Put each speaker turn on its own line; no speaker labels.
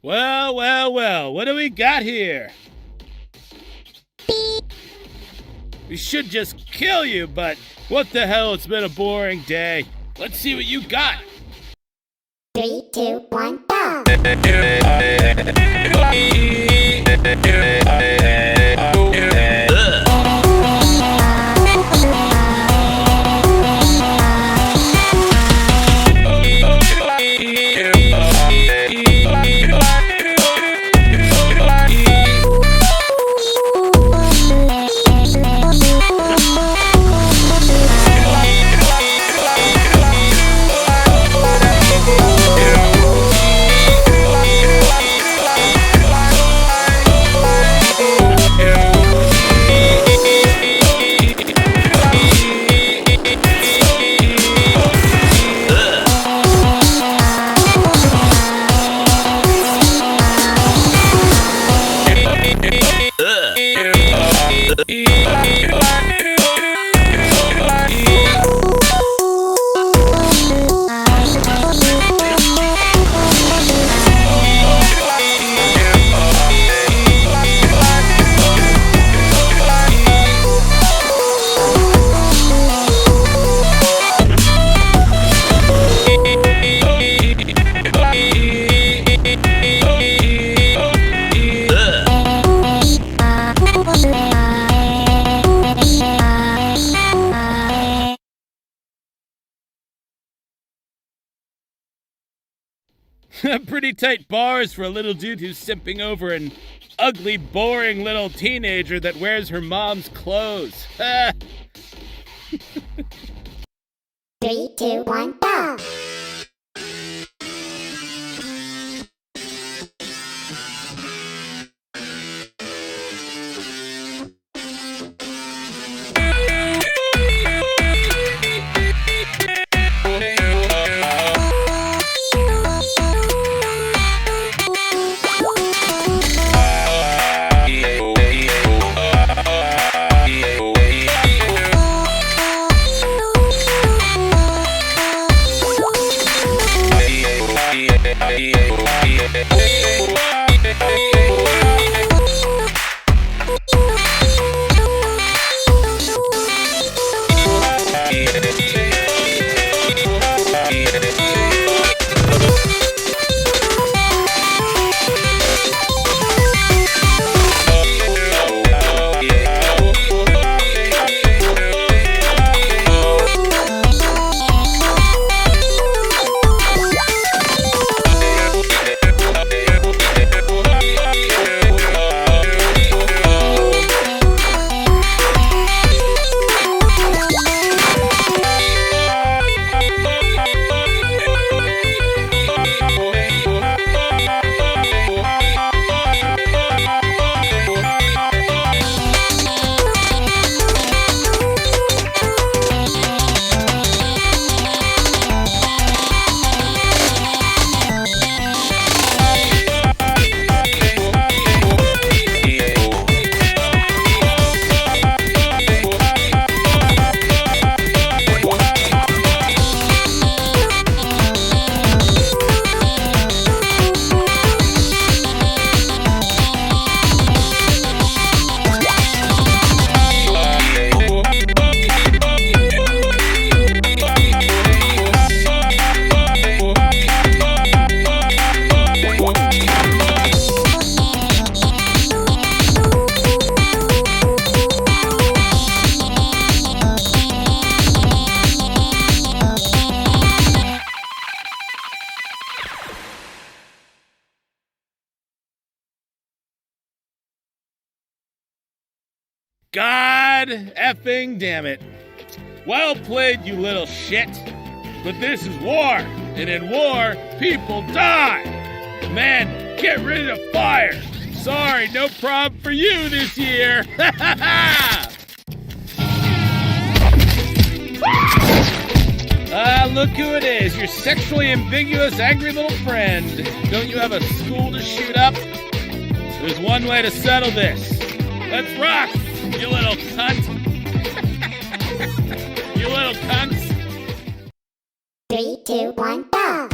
Well, well, well, what do we got here? We should just kill you, but what the hell, it's been a boring day. Let's see what you got.
3, 2, 1, go!
Pretty tight bars for a little dude who's simping over an ugly, boring little teenager that wears her mom's clothes.
3, 2, 1, go!
God effing damn it. Well played, you little shit. But this is war, and in war, people die. Man, get rid of fire. Sorry, no problem for you this year. Look who it is, your sexually ambiguous, angry little friend. Don't you have a school to shoot up? There's one way to settle this. Let's rock, you little cunt. You little cunts.
3, 2, 1, go!